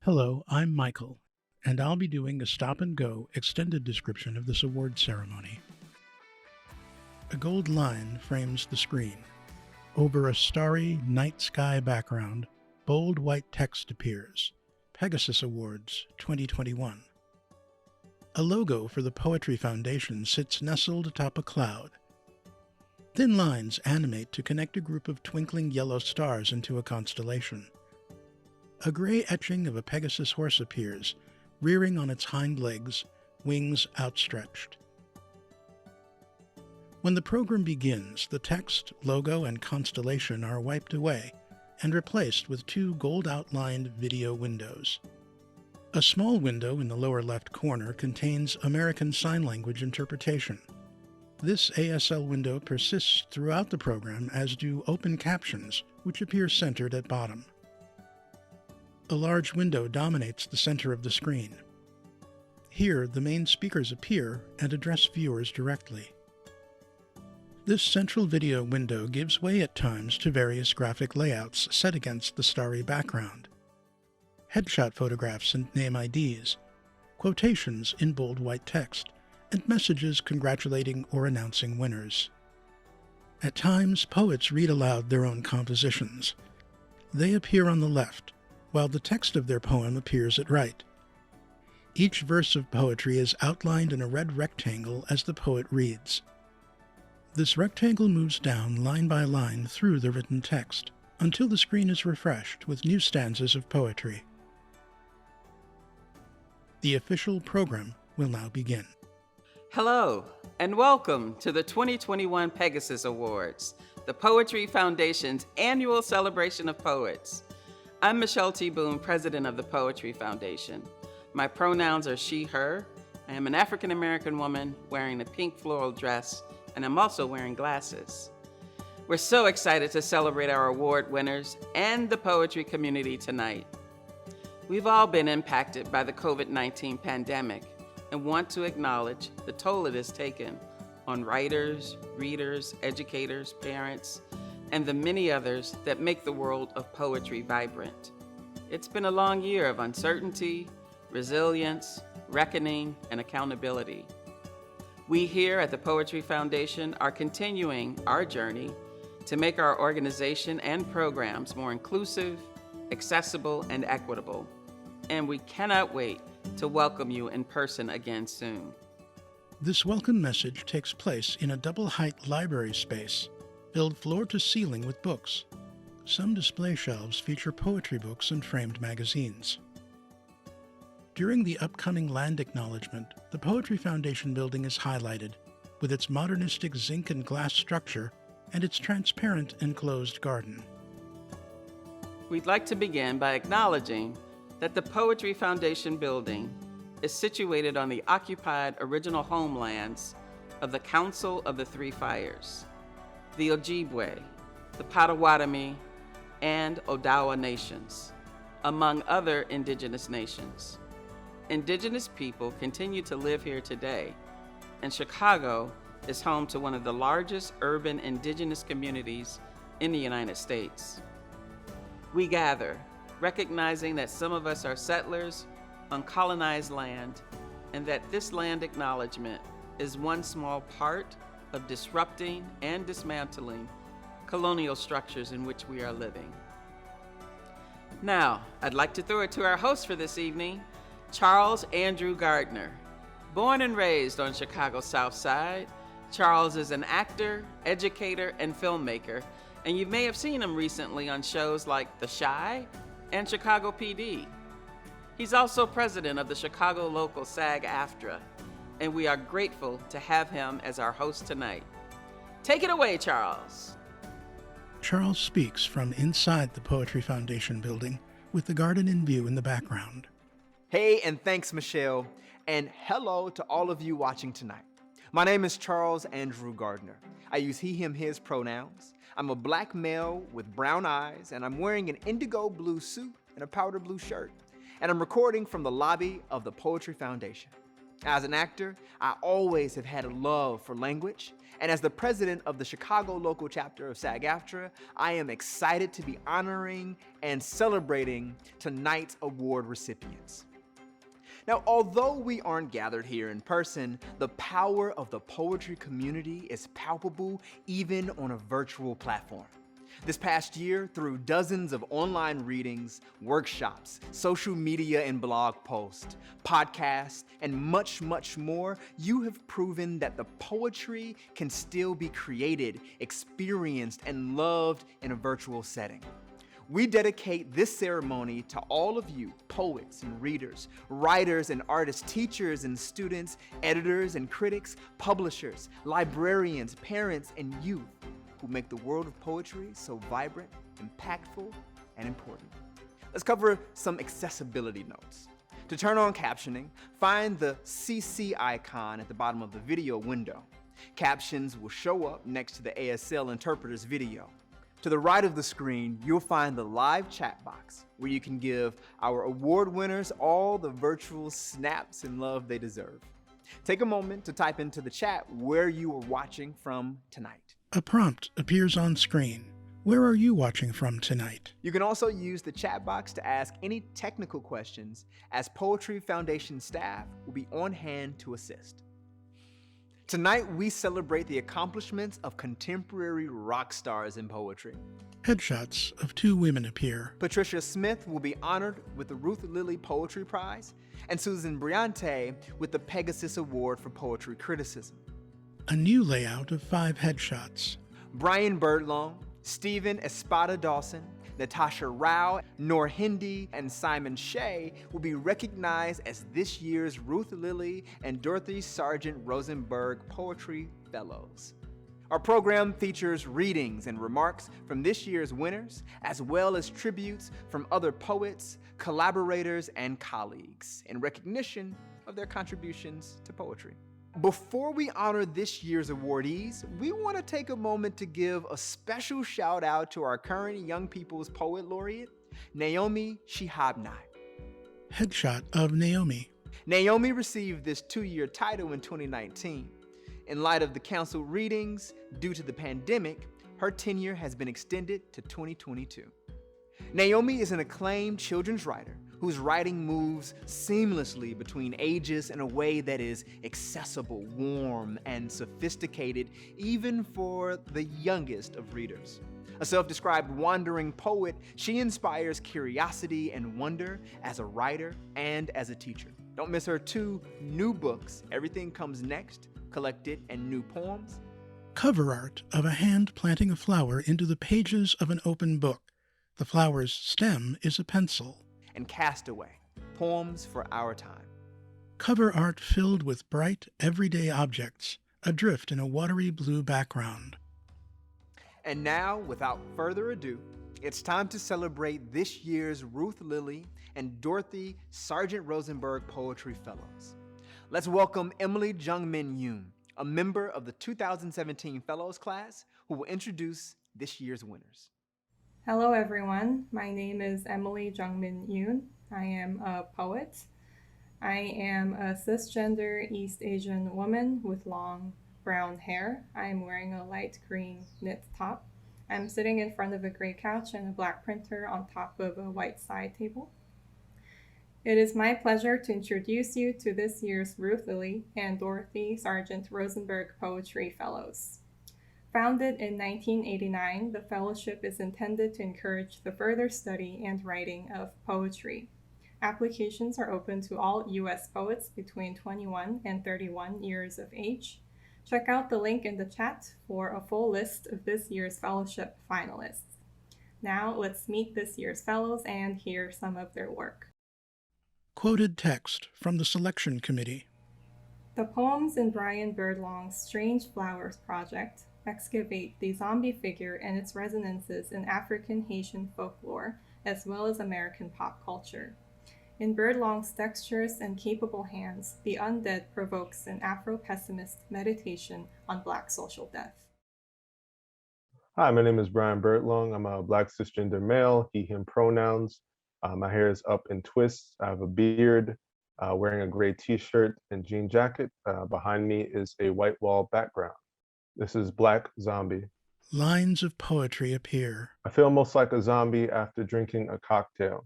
Hello, I'm Michael, and I'll be doing a stop and go extended description of this award ceremony. A gold line frames the screen. Over a starry night sky background, bold white text appears. Pegasus Awards 2021. A logo for the Poetry Foundation sits nestled atop a cloud. Thin lines animate to connect a group of twinkling yellow stars into a constellation. A gray etching of a Pegasus horse appears, rearing on its hind legs, wings outstretched. When the program begins, the text, logo, and constellation are wiped away and replaced with two gold-outlined video windows. A small window in the lower left corner contains American Sign Language interpretation. This ASL window persists throughout the program, as do open captions, which appear centered at bottom. A large window dominates the center of the screen. Here, the main speakers appear and address viewers directly. This central video window gives way at times to various graphic layouts set against the starry background. Headshot photographs and name IDs, quotations in bold white text, and messages congratulating or announcing winners. At times, poets read aloud their own compositions. They appear on the left, while the text of their poem appears at right. Each verse of poetry is outlined in a red rectangle as the poet reads. This rectangle moves down line by line through the written text until the screen is refreshed with new stanzas of poetry. The official program will now begin. Hello, and welcome to the 2021 Pegasus Awards, the Poetry Foundation's annual celebration of poets. I'm Michelle T. Boone, president of the Poetry Foundation. My pronouns are she, her. I am an African-American woman wearing a pink floral dress, and I'm also wearing glasses. We're so excited to celebrate our award winners and the poetry community tonight. We've all been impacted by the COVID-19 pandemic and want to acknowledge the toll it has taken on writers, readers, educators, parents, and the many others that make the world of poetry vibrant. It's been a long year of uncertainty, resilience, reckoning, and accountability. We here at the Poetry Foundation are continuing our journey to make our organization and programs more inclusive, accessible, and equitable. And we cannot wait to welcome you in person again soon. This welcome message takes place in a double-height library space filled floor to ceiling with books. Some display shelves feature poetry books and framed magazines. During the upcoming land acknowledgement, the Poetry Foundation building is highlighted with its modernistic zinc and glass structure and its transparent enclosed garden. We'd like to begin by acknowledging that the Poetry Foundation building is situated on the occupied original homelands of the Council of the Three Fires, the Ojibwe, the Potawatomi, and Odawa nations, among other indigenous nations. Indigenous people continue to live here today, and Chicago is home to one of the largest urban indigenous communities in the United States. We gather, recognizing that some of us are settlers on colonized land, and that this land acknowledgement is one small part of disrupting and dismantling colonial structures in which we are living. Now, I'd like to throw it to our host for this evening, Charles Andrew Gardner. Born and raised on Chicago's South Side, Charles is an actor, educator, and filmmaker, and you may have seen him recently on shows like The Chi and Chicago PD. He's also president of the Chicago local SAG-AFTRA, and we are grateful to have him as our host tonight. Take it away, Charles. Charles speaks from inside the Poetry Foundation building with the garden in view in the background. Hey, and thanks, Michelle, and hello to all of you watching tonight. My name is Charles Andrew Gardner. I use he, him, his pronouns. I'm a black male with brown eyes, and I'm wearing an indigo blue suit and a powder blue shirt. And I'm recording from the lobby of the Poetry Foundation. As an actor, I always have had a love for language, and as the president of the Chicago local chapter of SAG-AFTRA, I am excited to be honoring and celebrating tonight's award recipients. Now, although we aren't gathered here in person, the power of the poetry community is palpable even on a virtual platform. This past year, through dozens of online readings, workshops, social media and blog posts, podcasts, and much, much more, you have proven that the poetry can still be created, experienced, and loved in a virtual setting. We dedicate this ceremony to all of you, poets and readers, writers and artists, teachers and students, editors and critics, publishers, librarians, parents, and youth who make the world of poetry so vibrant, impactful, and important. Let's cover some accessibility notes. To turn on captioning, find the CC icon at the bottom of the video window. Captions will show up next to the ASL interpreter's video. To the right of the screen, you'll find the live chat box where you can give our award winners all the virtual snaps and love they deserve. Take a moment to type into the chat where you are watching from tonight. A prompt appears on screen. Where are you watching from tonight? You can also use the chat box to ask any technical questions, as Poetry Foundation staff will be on hand to assist. Tonight, we celebrate the accomplishments of contemporary rock stars in poetry. Headshots of two women appear. Patricia Smith will be honored with the Ruth Lilly Poetry Prize, and Susan Briante with the Pegasus Award for Poetry Criticism. A new layout of 5 headshots. Bryan Byrdlong, Stephen Espada Dawson, Natasha Rao, Noor Hindi, and Simon Shieh will be recognized as this year's Ruth Lilly and Dorothy Sargent Rosenberg Poetry Fellows. Our program features readings and remarks from this year's winners, as well as tributes from other poets, collaborators, and colleagues in recognition of their contributions to poetry. Before we honor this year's awardees, we want to take a moment to give a special shout out to our current Young People's Poet Laureate, Naomi Shihabnai. Headshot of Naomi. Naomi received this 2-year title in 2019. In light of the council readings, due to the pandemic, her tenure has been extended to 2022. Naomi is an acclaimed children's writer whose writing moves seamlessly between ages in a way that is accessible, warm, and sophisticated, even for the youngest of readers. A self-described wandering poet, she inspires curiosity and wonder as a writer and as a teacher. Don't miss her 2 new books, Everything Comes Next, Collected and New Poems. Cover art of a hand planting a flower into the pages of an open book. The flower's stem is a pencil. And Castaway, Poems for Our Time. Cover art filled with bright, everyday objects, adrift in a watery blue background. And now, without further ado, it's time to celebrate this year's Ruth Lilly and Dorothy Sargent Rosenberg Poetry Fellows. Let's welcome Emily Jungmin Yoon, a member of the 2017 Fellows class, who will introduce this year's winners. Hello everyone, my name is Emily Jungmin Yoon. I am a poet. I am a cisgender East Asian woman with long brown hair. I am wearing a light green knit top. I'm sitting in front of a gray couch and a black printer on top of a white side table. It is my pleasure to introduce you to this year's Ruth Lilly and Dorothy Sargent Rosenberg Poetry Fellows. Founded in 1989, the fellowship is intended to encourage the further study and writing of poetry. Applications are open to all U.S. poets between 21 and 31 years of age. Check out the link in the chat for a full list of this year's fellowship finalists. Now let's meet this year's fellows and hear some of their work. Quoted text from the selection committee. The poems in Bryan Byrdlong's Strange Flowers project excavate the zombie figure and its resonances in African Haitian folklore, as well as American pop culture. In Byrdlong's dexterous and capable hands, the undead provokes an Afro-pessimist meditation on Black social death. Hi, my name is Bryan Byrdlong. I'm a Black cisgender male, he, him pronouns. My hair is up in twists. I have a beard. wearing a gray t-shirt and jean jacket. Behind me is a white wall background. This is Black Zombie. Lines of poetry appear. I feel most like a zombie after drinking a cocktail.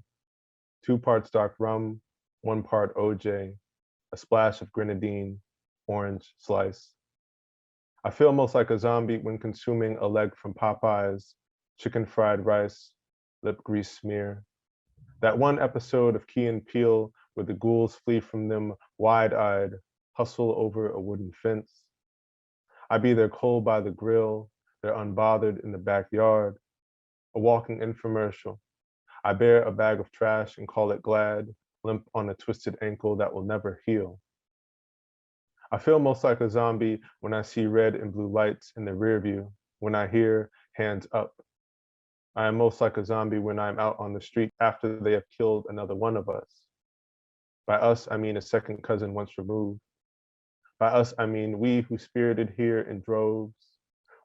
2 parts dark rum, 1 part OJ, a splash of grenadine, orange slice. I feel most like a zombie when consuming a leg from Popeyes, chicken fried rice, lip grease smear. That one episode of Key and Peele where the ghouls flee from them wide-eyed, hustle over a wooden fence. I be their coal by the grill, they're unbothered in the backyard, a walking infomercial. I bear a bag of trash and call it glad, limp on a twisted ankle that will never heal. I feel most like a zombie when I see red and blue lights in the rear view, when I hear hands up. I am most like a zombie when I'm out on the street after they have killed another one of us. By us, I mean a second cousin once removed. By us, I mean we who spirited here in droves,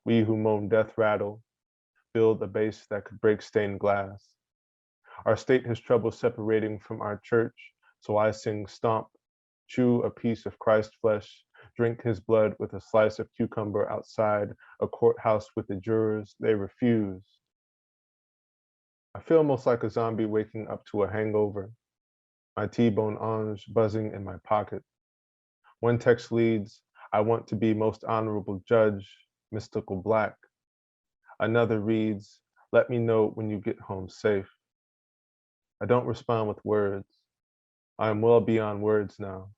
we who moan death rattle, build a base that could break stained glass. Our state has trouble separating from our church, so I sing stomp, chew a piece of Christ flesh, drink his blood with a slice of cucumber outside a courthouse with the jurors they refuse. I feel most like a zombie waking up to a hangover, my T-bone orange buzzing in my pocket. One text leads, I want to be most honorable judge, mystical black. Another reads, let me know when you get home safe. I don't respond with words. I am well beyond words now.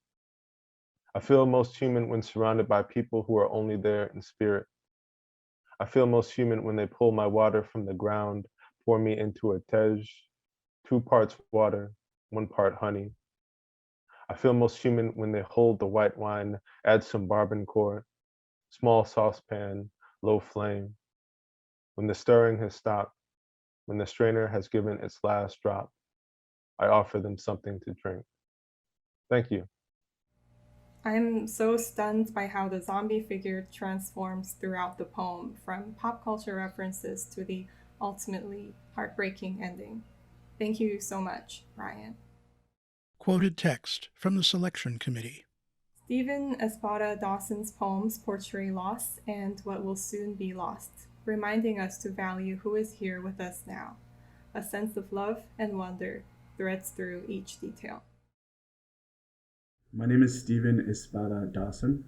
I feel most human when surrounded by people who are only there in spirit. I feel most human when they pull my water from the ground, pour me into a tej, 2 parts water, 1 part honey. I feel most human when they hold the white wine, add some barbancourt, small saucepan, low flame. When the stirring has stopped, when the strainer has given its last drop, I offer them something to drink. Thank you. I'm so stunned by how the zombie figure transforms throughout the poem, from pop culture references to the ultimately heartbreaking ending. Thank you so much, Brian. Quoted text from the selection committee. Stephen Espada Dawson's poems portray loss and what will soon be lost, reminding us to value who is here with us now. A sense of love and wonder threads through each detail. My name is Stephen Espada Dawson.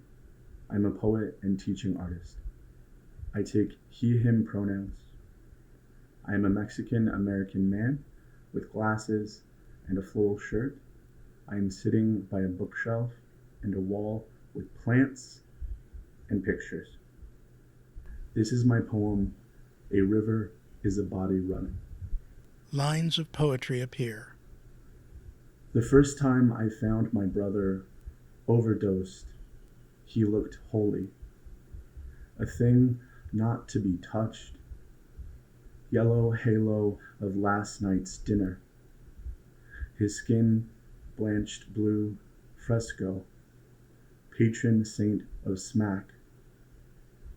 I'm a poet and teaching artist. I take he, him pronouns. I am a Mexican-American man with glasses and a floral shirt. I am sitting by a bookshelf and a wall with plants and pictures. This is my poem, A River is a Body Running. Lines of poetry appear. The first time I found my brother overdosed, he looked holy, a thing not to be touched, yellow halo of last night's dinner, his skin blanched blue, fresco, patron saint of smack.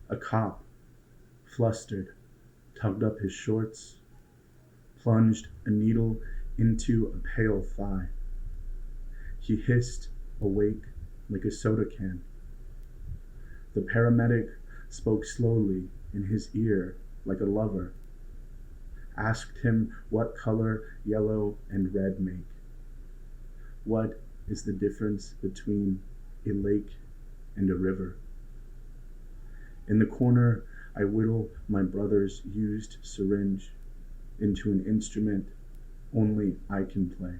A cop, flustered, tugged up his shorts, plunged a needle into a pale thigh. He hissed, awake, like a soda can. The paramedic spoke slowly in his ear like a lover, asked him what color yellow and red make. What is the difference between a lake and a river? In the corner, I whittle my brother's used syringe into an instrument only I can play.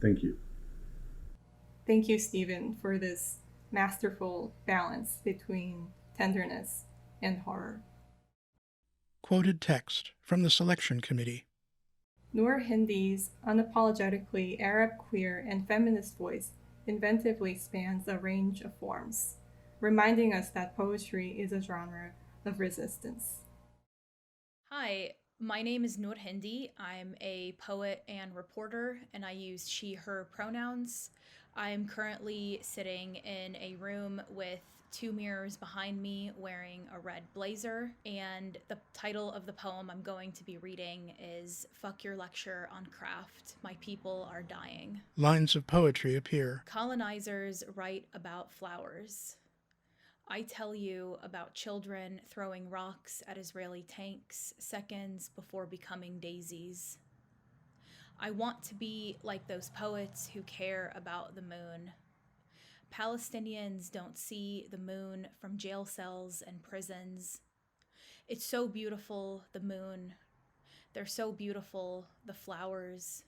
Thank you. Thank you, Stephen, for this masterful balance between tenderness and horror. Quoted text from the selection committee. Noor Hindi's unapologetically Arab, queer, and feminist voice inventively spans a range of forms, reminding us that poetry is a genre of resistance. Hi, my name is Noor Hindi. I'm a poet and reporter, and I use she, her pronouns. I'm currently sitting in a room with two mirrors behind me wearing a red blazer, and the title of the poem I'm going to be reading is Fuck Your Lecture on Craft, My People Are Dying. Lines of poetry appear. Colonizers write about flowers. I tell you about children throwing rocks at Israeli tanks seconds before becoming daisies. I want to be like those poets who care about the moon. Palestinians don't see the moon from jail cells and prisons. It's so beautiful, the moon. They're so beautiful, the flowers.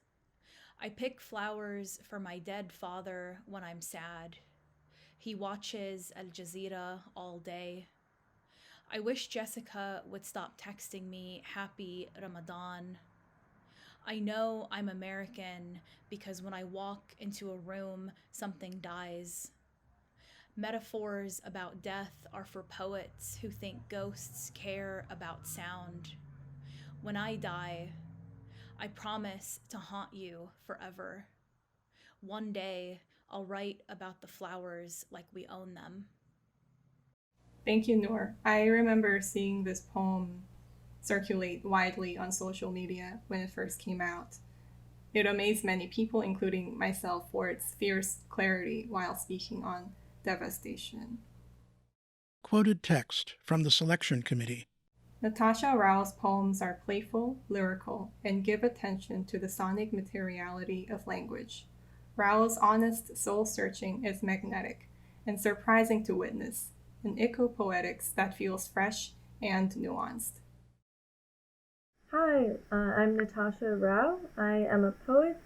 I pick flowers for my dead father when I'm sad. He watches Al Jazeera all day. I wish Jessica would stop texting me Happy Ramadan. I know I'm American because when I walk into a room, something dies. Metaphors about death are for poets who think ghosts care about sound. When I die, I promise to haunt you forever. One day, I'll write about the flowers like we own them. Thank you, Noor. I remember seeing this poem circulate widely on social media when it first came out. It amazed many people, including myself, for its fierce clarity while speaking on devastation. Quoted text from the selection committee. Natasha Rao's poems are playful, lyrical, and give attention to the sonic materiality of language. Rao's honest soul-searching is magnetic and surprising to witness, an eco-poetics that feels fresh and nuanced. Hi, I'm Natasha Rao. I am a poet.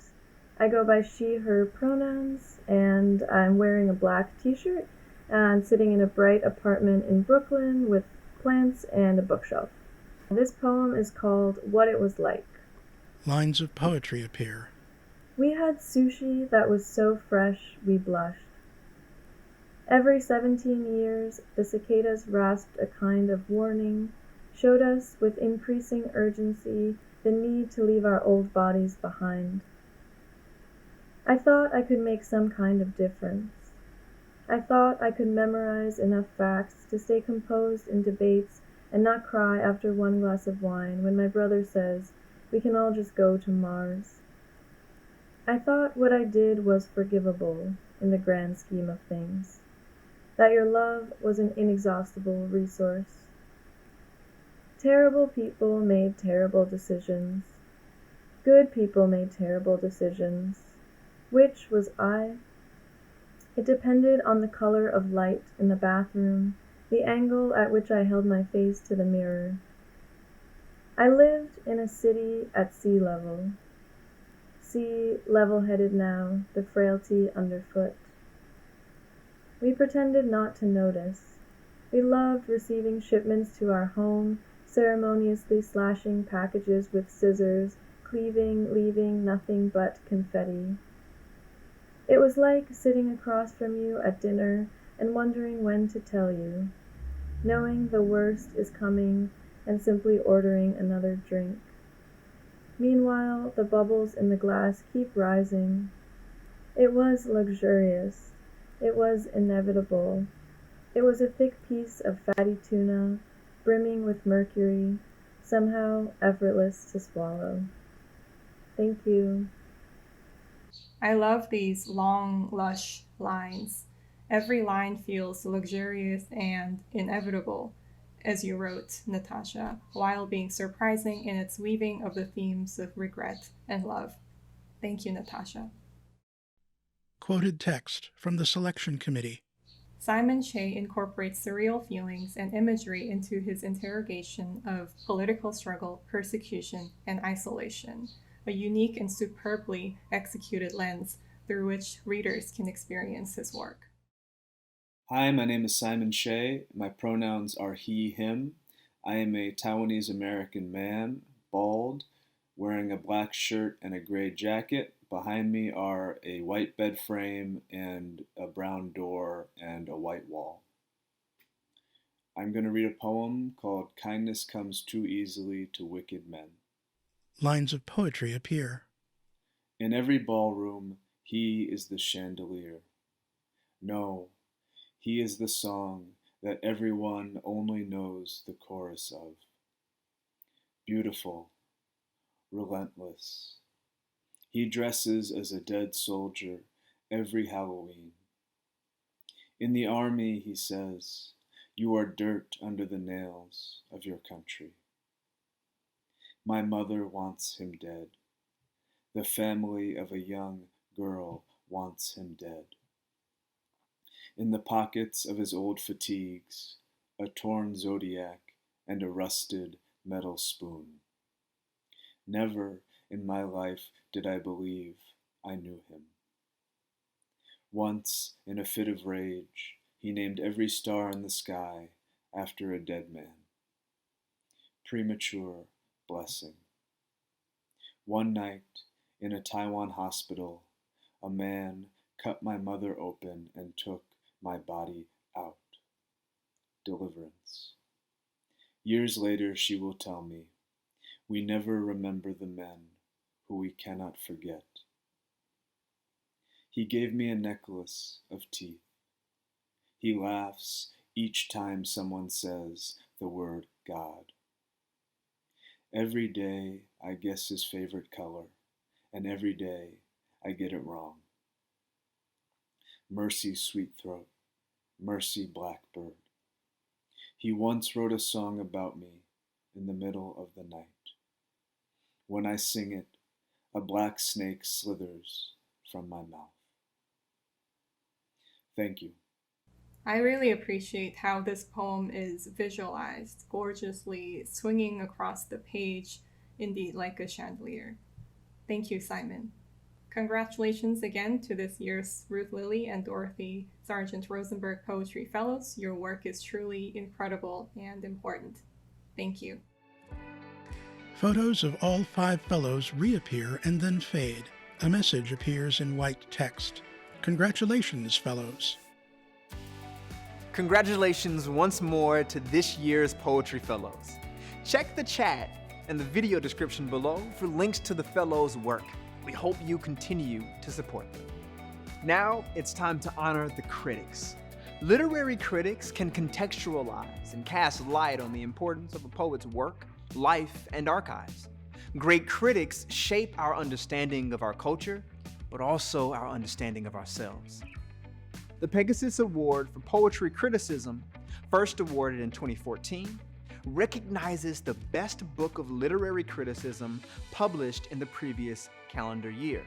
I go by she, her pronouns, and I'm wearing a black t-shirt and sitting in a bright apartment in Brooklyn with plants and a bookshelf. This poem is called What It Was Like. Lines of poetry appear. We had sushi that was so fresh we blushed. Every 17 years, the cicadas rasped a kind of warning, showed us with increasing urgency the need to leave our old bodies behind. I thought I could make some kind of difference. I thought I could memorize enough facts to stay composed in debates and not cry after one glass of wine when my brother says we can all just go to Mars. I thought what I did was forgivable in the grand scheme of things, that your love was an inexhaustible resource. Terrible people made terrible decisions. Good people made terrible decisions. Which was I? It depended on the color of light in the bathroom, the angle at which I held my face to the mirror. I lived in a city at sea level. Sea level-headed now, the frailty underfoot. We pretended not to notice. We loved receiving shipments to our home, ceremoniously slashing packages with scissors, cleaving, leaving nothing but confetti. It was like sitting across from you at dinner and wondering when to tell you, knowing the worst is coming and simply ordering another drink. Meanwhile, the bubbles in the glass keep rising. It was luxurious. It was inevitable. It was a thick piece of fatty tuna, brimming with mercury, somehow effortless to swallow. Thank you. I love these long, lush lines. Every line feels luxurious and inevitable, as you wrote, Natasha, while being surprising in its weaving of the themes of regret and love. Thank you, Natasha. Quoted text from the selection committee. Simon Shieh incorporates surreal feelings and imagery into his interrogation of political struggle, persecution, and isolation, a unique and superbly executed lens through which readers can experience his work. Hi, my name is Simon Shieh. My pronouns are he, him. I am a Taiwanese American man, bald, wearing a black shirt and a gray jacket. Behind me are a white bed frame and a brown door and a white wall. I'm going to read a poem called Kindness Comes Too Easily to Wicked Men. Lines of poetry appear. In every ballroom, he is the chandelier. No, He is the song that everyone only knows the chorus of. Beautiful, relentless. He dresses as a dead soldier every Halloween. In the army, he says, you are dirt under the nails of your country. My mother wants him dead. The family of a young girl wants him dead. In the pockets of his old fatigues, a torn zodiac and a rusted metal spoon. Never in my life did I believe I knew him. Once, in a fit of rage, he named every star in the sky after a dead man. Premature blessing. One night, in a Taiwan hospital, a man cut my mother open and took my body out. Deliverance. Years later, she will tell me, we never remember the men who we cannot forget. He gave me a necklace of teeth. He laughs each time someone says the word God. Every day I guess his favorite color, and every day I get it wrong. Mercy, sweet throat. Mercy, blackbird. He once wrote a song about me in the middle of the night. When I sing it, a black snake slithers from my mouth. Thank you. I really appreciate how this poem is visualized, gorgeously swinging across the page, indeed like a chandelier. Thank you, Simon. Congratulations again to this year's Ruth Lilly and Dorothy Sargent Rosenberg Poetry Fellows. Your work is truly incredible and important. Thank you. Photos of all 5 fellows reappear and then fade. A message appears in white text. Congratulations, fellows. Congratulations once more to this year's Poetry Fellows. Check the chat and the video description below for links to the fellows' work. We hope you continue to support them. Now it's time to honor the critics. Literary critics can contextualize and cast light on the importance of a poet's work, life, and archives. Great critics shape our understanding of our culture, but also our understanding of ourselves. The Pegasus Award for Poetry Criticism, first awarded in 2014, recognizes the best book of literary criticism published in the previous calendar year.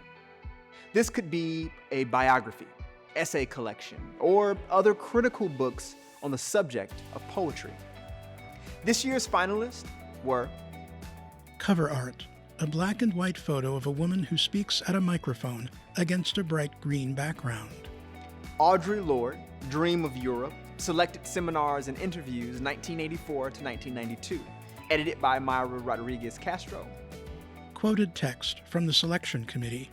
This could be a biography, essay collection, or other critical books on the subject of poetry. This year's finalists were Cover art, a black and white photo of a woman who speaks at a microphone against a bright green background. Audre Lorde, Dream of Europe, Selected Seminars and Interviews 1984 to 1992, edited by Myra Rodriguez Castro. Quoted text from the selection committee.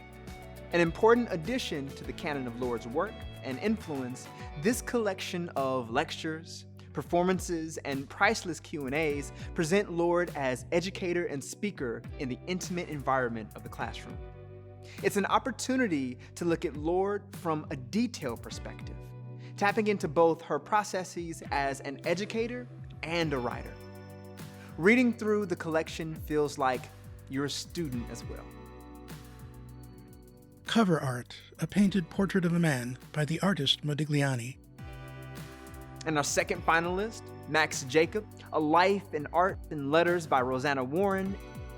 An important addition to the canon of Lorde's work and influence, this collection of lectures, performances, and priceless Q&As present Lorde as educator and speaker in the intimate environment of the classroom. It's an opportunity to look at Lorde from a detailed perspective, tapping into both her processes as an educator and a writer. Reading through the collection feels like you're a student as well. Cover art, a painted portrait of a man by the artist Modigliani. And our second finalist, Max Jacob, A Life in Art and Letters by Rosanna Warren.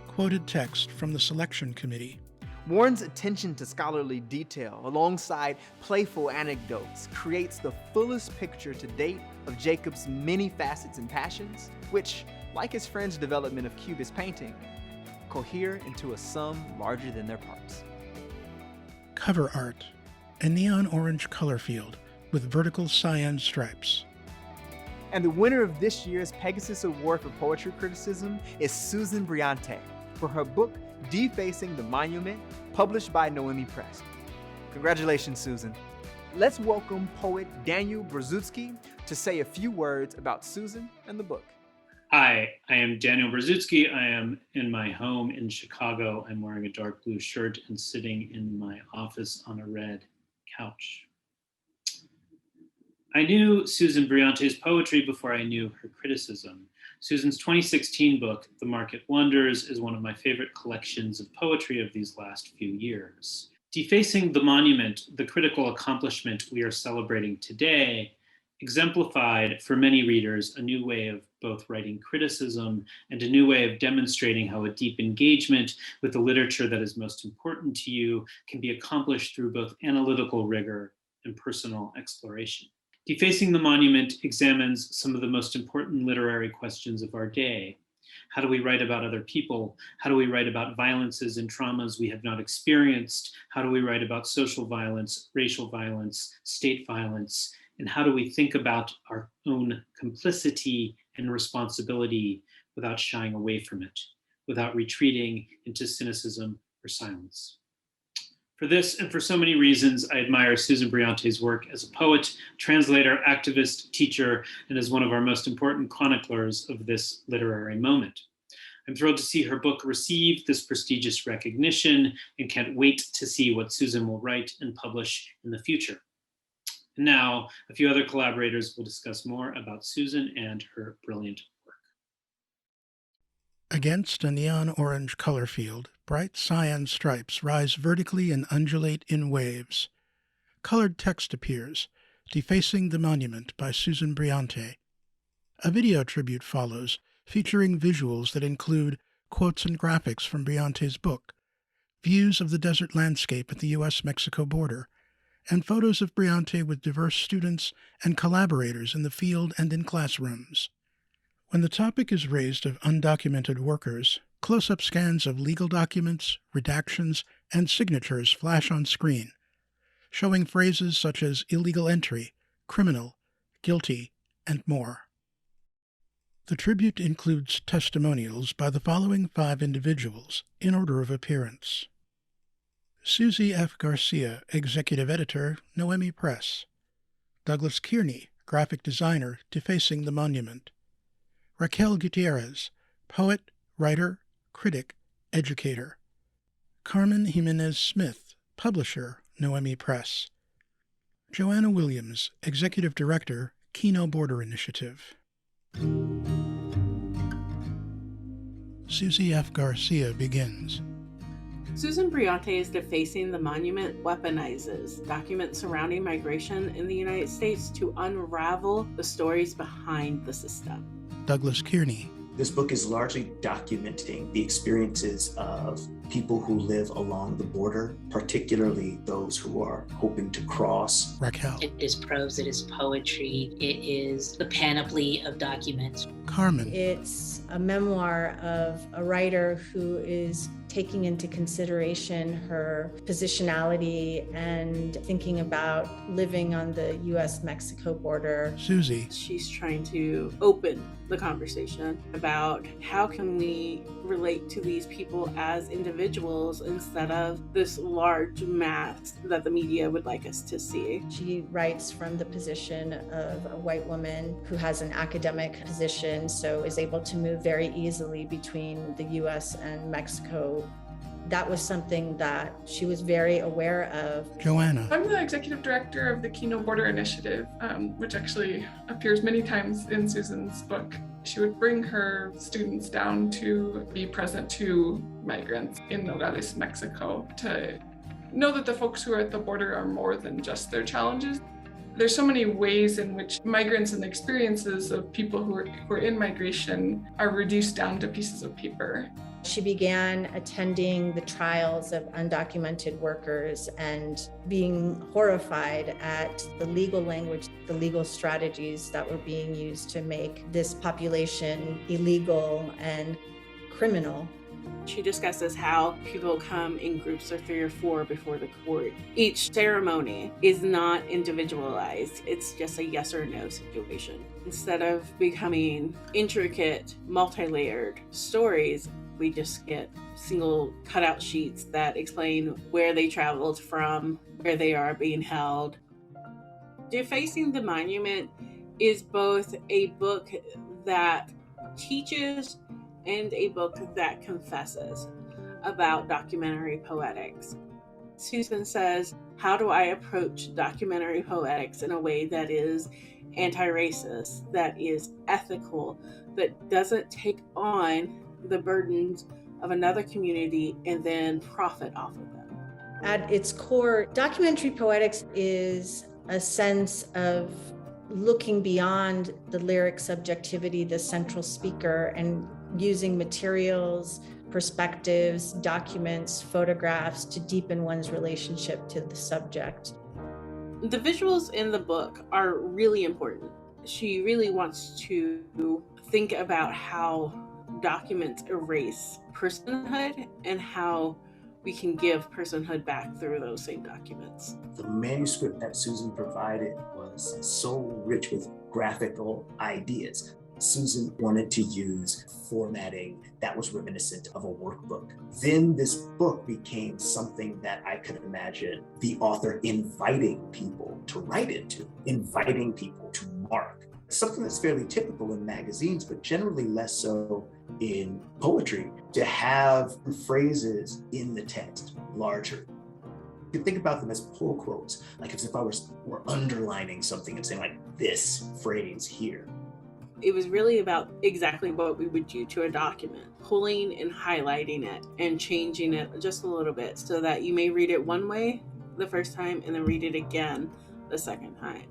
Quoted text from the selection committee. Warren's attention to scholarly detail alongside playful anecdotes creates the fullest picture to date of Jacob's many facets and passions, which, like his friend's development of Cubist painting, cohere into a sum larger than their parts. Cover art, a neon orange color field with vertical cyan stripes. And the winner of this year's Pegasus Award for Poetry Criticism is Susan Briante for her book Defacing the Monument, published by Noemi Press. Congratulations, Susan. Let's welcome poet Daniel Brzezinski to say a few words about Susan and the book. Hi, I am Daniel Brzezinski. I am in my home in Chicago. I'm wearing a dark blue shirt and sitting in my office on a red couch. I knew Susan Briante's poetry before I knew her criticism. Susan's 2016 book, The Market Wonders, is one of my favorite collections of poetry of these last few years. Defacing the Monument, the critical accomplishment we are celebrating today, exemplified for many readers a new way of both writing criticism and a new way of demonstrating how a deep engagement with the literature that is most important to you can be accomplished through both analytical rigor and personal exploration. Defacing the Monument examines some of the most important literary questions of our day. How do we write about other people? How do we write about violences and traumas we have not experienced? How do we write about social violence, racial violence, state violence? And how do we think about our own complicity and responsibility without shying away from it, without retreating into cynicism or silence? For this and for so many reasons, I admire Susan Briante's work as a poet, translator, activist, teacher, and as one of our most important chroniclers of this literary moment. I'm thrilled to see her book receive this prestigious recognition and can't wait to see what Susan will write and publish in the future. And now, a few other collaborators will discuss more about Susan and her brilliant work. Against a neon orange color field, bright cyan stripes rise vertically and undulate in waves. Colored text appears, Defacing the Monument by Susan Briante. A video tribute follows, featuring visuals that include quotes and graphics from Briante's book, views of the desert landscape at the U.S.-Mexico border, and photos of Briante with diverse students and collaborators in the field and in classrooms. When the topic is raised of undocumented workers, close-up scans of legal documents, redactions, and signatures flash on screen, showing phrases such as illegal entry, criminal, guilty, and more. The tribute includes testimonials by the following 5 individuals, in order of appearance. Susie F. Garcia, Executive Editor, Noemi Press. Douglas Kearney, Graphic Designer, Defacing the Monument. Raquel Gutierrez, Poet, Writer, Critic, Educator. Carmen Jimenez Smith, Publisher, Noemi Press. Joanna Williams, Executive Director, Kino Border Initiative. Susie F. Garcia begins. Susan Briante's Defacing the Monument weaponizes documents surrounding migration in the United States to unravel the stories behind the system. Douglas Kearney. This book is largely documenting the experiences of people who live along the border, particularly those who are hoping to cross. Raquel. It is prose, it is poetry, it is the panoply of documents. Carmen. It's a memoir of a writer who is taking into consideration her positionality and thinking about living on the U.S.-Mexico border. Susie. She's trying to open the conversation about how can we relate to these people as individuals instead of this large mass that the media would like us to see. She writes from the position of a white woman who has an academic position, so is able to move very easily between the U.S. and Mexico. That was something that she was very aware of. Joanna. I'm the executive director of the Kino Border Initiative, which actually appears many times in Susan's book. She would bring her students down to be present to migrants in Nogales, Mexico, to know that the folks who are at the border are more than just their challenges. There's so many ways in which migrants and the experiences of people who are in migration are reduced down to pieces of paper. She began attending the trials of undocumented workers and being horrified at the legal language, the legal strategies that were being used to make this population illegal and criminal. She discusses how people come in groups of 3 or 4 before the court. Each ceremony is not individualized. It's just a yes or no situation. Instead of becoming intricate, multi-layered stories, we just get single cutout sheets that explain where they traveled from, where they are being held. Defacing the Monument is both a book that teaches and a book that confesses about documentary poetics. Susan says, how do I approach documentary poetics in a way that is anti-racist, that is ethical, that doesn't take on the burdens of another community and then profit off of them? At its core, documentary poetics is a sense of looking beyond the lyric subjectivity, the central speaker, and using materials, perspectives, documents, photographs to deepen one's relationship to the subject. The visuals in the book are really important. She really wants to think about how documents erase personhood and how we can give personhood back through those same documents. The manuscript that Susan provided was so rich with graphical ideas. Susan wanted to use formatting that was reminiscent of a workbook. Then this book became something that I could imagine the author inviting people to write into, inviting people to mark. Something that's fairly typical in magazines, but generally less so in poetry, to have phrases in the text larger. You can think about them as pull quotes, like as if I were underlining something and saying like this phrase here. It was really about exactly what we would do to a document, pulling and highlighting it and changing it just a little bit so that you may read it one way the first time and then read it again the second time.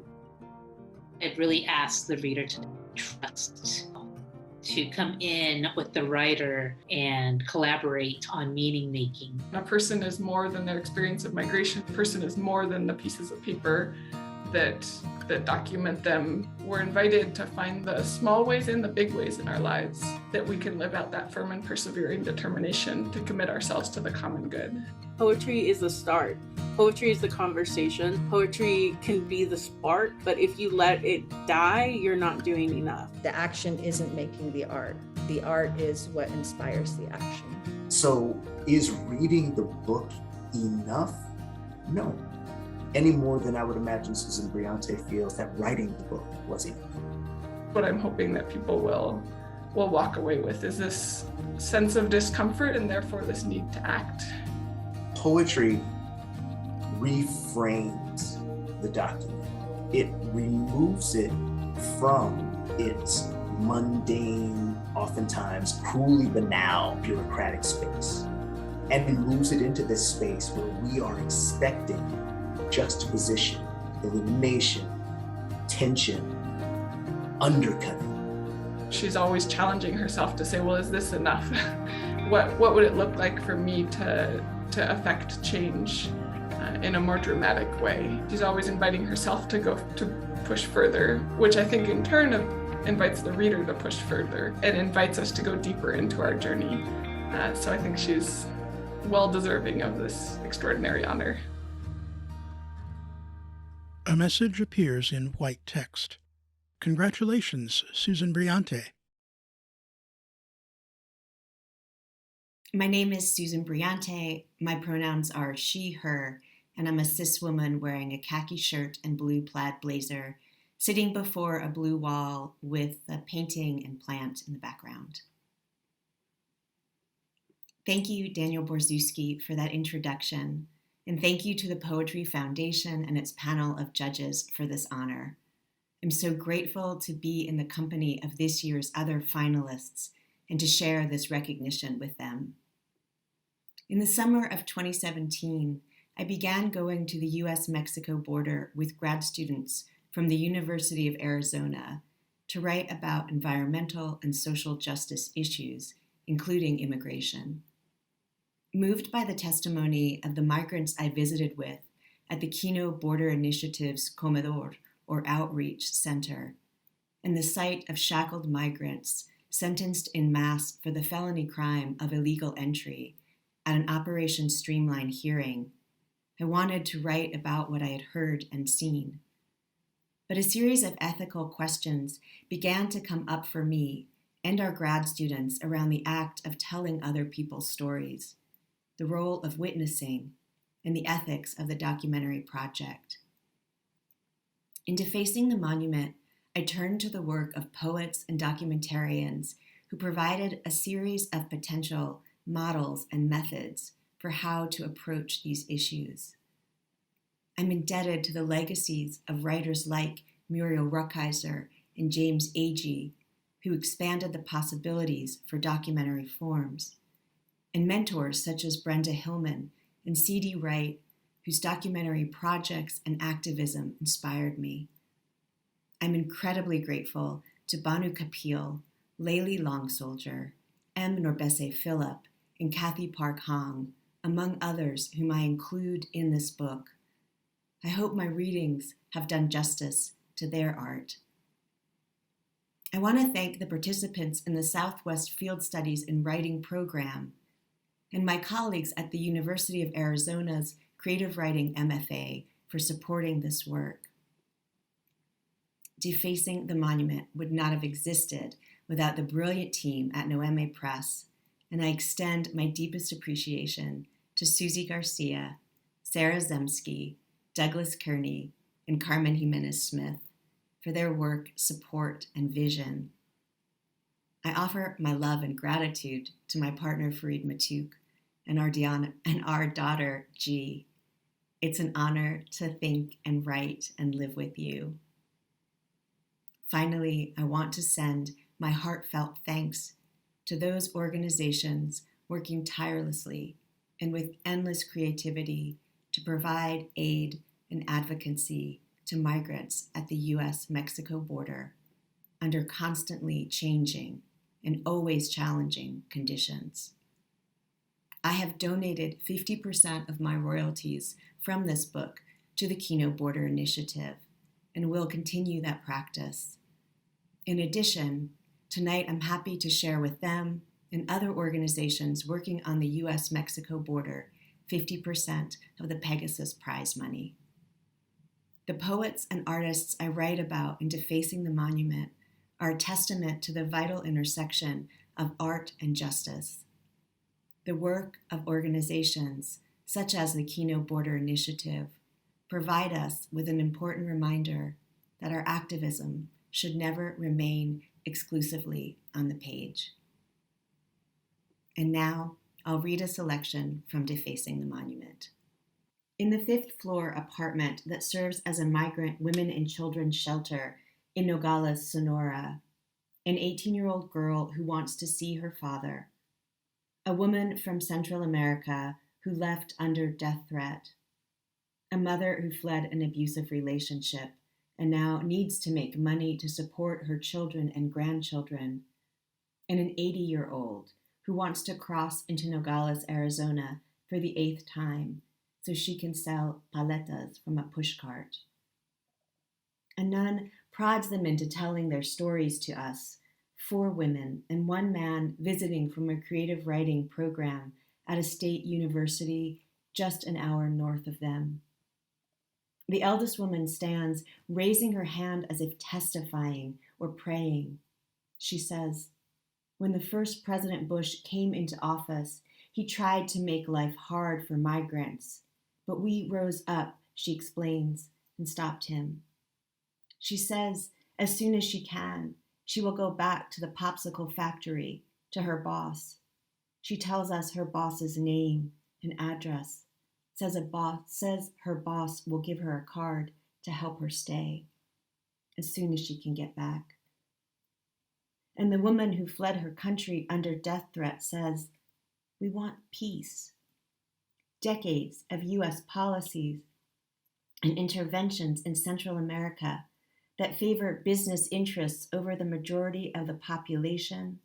It really asks the reader to trust, to come in with the writer and collaborate on meaning making. A person is more than their experience of migration. A person is more than the pieces of paper that document them. We're invited to find the small ways and the big ways in our lives that we can live out that firm and persevering determination to commit ourselves to the common good. Poetry is the start. Poetry is the conversation. Poetry can be the spark, but if you let it die, you're not doing enough. The action isn't making the art. The art is what inspires the action. So is reading the book enough? No. Any more than I would imagine Susan Briante feels that writing the book was enough. What I'm hoping that people will walk away with is this sense of discomfort and therefore this need to act. Poetry reframes the document. It removes it from its mundane, oftentimes cruelly banal, bureaucratic space, and moves it into this space where we are expecting juxtaposition, illumination, tension, undercutting. She's always challenging herself to say, well, is this enough? What would it look like for me to affect change in a more dramatic way? She's always inviting herself to push further, which I think in turn invites the reader to push further and invites us to go deeper into our journey. So I think she's well deserving of this extraordinary honor. A message appears in white text. Congratulations, Susan Briante. My name is Susan Briante. My pronouns are she, her, and I'm a cis woman wearing a khaki shirt and blue plaid blazer, sitting before a blue wall with a painting and plant in the background. Thank you, Daniel Borzuski, for that introduction. And thank you to the Poetry Foundation and its panel of judges for this honor. I'm so grateful to be in the company of this year's other finalists and to share this recognition with them. In the summer of 2017, I began going to the US-Mexico border with grad students from the University of Arizona to write about environmental and social justice issues, including immigration. Moved by the testimony of the migrants I visited with at the Kino Border Initiative's Comedor, or Outreach Center, and the sight of shackled migrants sentenced en masse for the felony crime of illegal entry at an Operation Streamline hearing, I wanted to write about what I had heard and seen. But a series of ethical questions began to come up for me and our grad students around the act of telling other people's stories, the role of witnessing, and the ethics of the documentary project. In defacing the monument, I turned to the work of poets and documentarians who provided a series of potential models and methods for how to approach these issues. I'm indebted to the legacies of writers like Muriel Rukeyser and James Agee, who expanded the possibilities for documentary forms, and mentors such as Brenda Hillman and C.D. Wright, whose documentary projects and activism inspired me. I'm incredibly grateful to Banu Kapil, Layli Longsoldier, M. Norbese Phillip, and Kathy Park Hong, among others whom I include in this book. I hope my readings have done justice to their art. I want to thank the participants in the Southwest Field Studies in Writing program and my colleagues at the University of Arizona's Creative Writing MFA for supporting this work. Defacing the Monument would not have existed without the brilliant team at Noeme Press, and I extend my deepest appreciation to Susie Garcia, Sarah Zemsky, Douglas Kearney, and Carmen Jimenez Smith for their work, support, and vision. I offer my love and gratitude to my partner Fareed Matuk and our daughter G. It's an honor to think and write and live with you. Finally, I want to send my heartfelt thanks to those organizations working tirelessly and with endless creativity to provide aid and advocacy to migrants at the U.S.-Mexico border under constantly changing and always challenging conditions. I have donated 50% of my royalties from this book to the Kino Border Initiative and will continue that practice. In addition, tonight I'm happy to share with them and other organizations working on the U.S.-Mexico border 50% of the Pegasus Prize money. The poets and artists I write about in Defacing the Monument are a testament to the vital intersection of art and justice. The work of organizations such as the Kino Border Initiative provide us with an important reminder that our activism should never remain exclusively on the page. And now I'll read a selection from Defacing the Monument. In the 5th floor apartment that serves as a migrant women and children's shelter in Nogales, Sonora, an 18-year-old girl who wants to see her father, a woman from Central America who left under death threat, a mother who fled an abusive relationship and now needs to make money to support her children and grandchildren, and an 80-year-old who wants to cross into Nogales, Arizona for the 8th time so she can sell paletas from a pushcart. A nun prods them into telling their stories to us, 4 women and 1 man visiting from a creative writing program at a state university just an hour north of them. The eldest woman stands, raising her hand as if testifying or praying. She says, "When the first President Bush came into office, he tried to make life hard for migrants. But we rose up," she explains, and stopped him. She says, as soon as she can, she will go back to the popsicle factory, to her boss. She tells us her boss's name and address, says her boss will give her a card to help her stay as soon as she can get back. And the woman who fled her country under death threat says, "We want peace." Decades of U.S. policies and interventions in Central America that favor business interests over the majority of the population,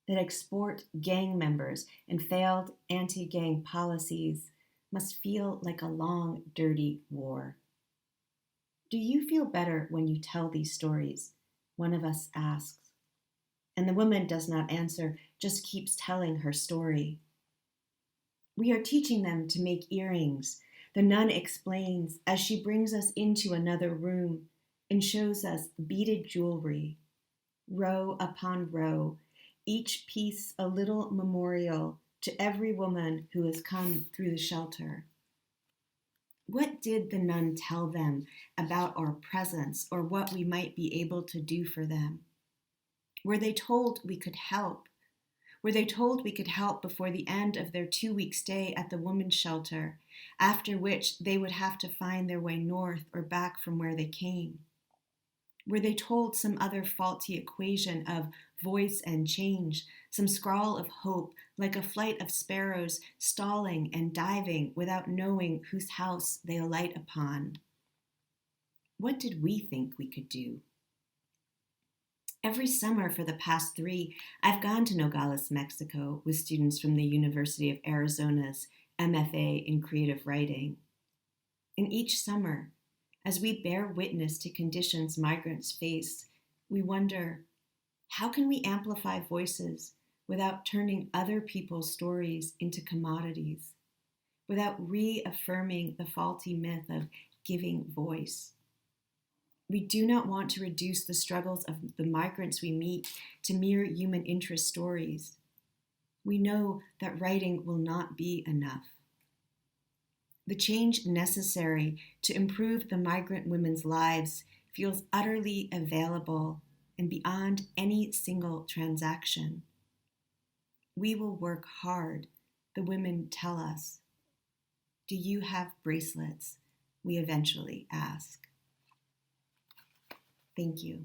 that export gang members and failed anti-gang policies must feel like a long, dirty war. "Do you feel better when you tell these stories?" one of us asks. And the woman does not answer, just keeps telling her story. "We are teaching them to make earrings," the nun explains as she brings us into another room and shows us beaded jewelry, row upon row, each piece a little memorial to every woman who has come through the shelter. What did the nun tell them about our presence or what we might be able to do for them? Were they told we could help? Were they told we could help before the end of their 2-week stay at the women's shelter, after which they would have to find their way north or back from where they came? Were they told some other faulty equation of voice and change, some scrawl of hope, like a flight of sparrows stalling and diving without knowing whose house they alight upon? What did we think we could do? Every summer for the past 3, I've gone to Nogales, Mexico, with students from the University of Arizona's MFA in Creative Writing. And each summer, as we bear witness to conditions migrants face, we wonder, how can we amplify voices without turning other people's stories into commodities, without reaffirming the faulty myth of giving voice? We do not want to reduce the struggles of the migrants we meet to mere human interest stories. We know that writing will not be enough. The change necessary to improve the migrant women's lives feels utterly available and beyond any single transaction. We will work hard, the women tell us. Do you have bracelets? We eventually ask. Thank you.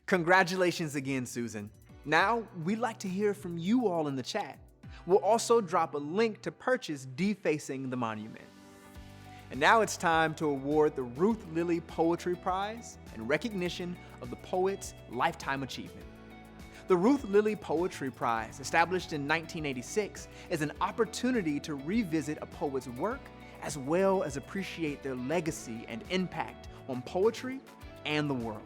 Congratulations again, Susan. Now, we'd like to hear from you all in the chat. We'll also drop a link to purchase Defacing the Monument. And now it's time to award the Ruth Lilly Poetry Prize in recognition of the poet's lifetime achievement. The Ruth Lilly Poetry Prize, established in 1986, is an opportunity to revisit a poet's work as well as appreciate their legacy and impact on poetry and the world.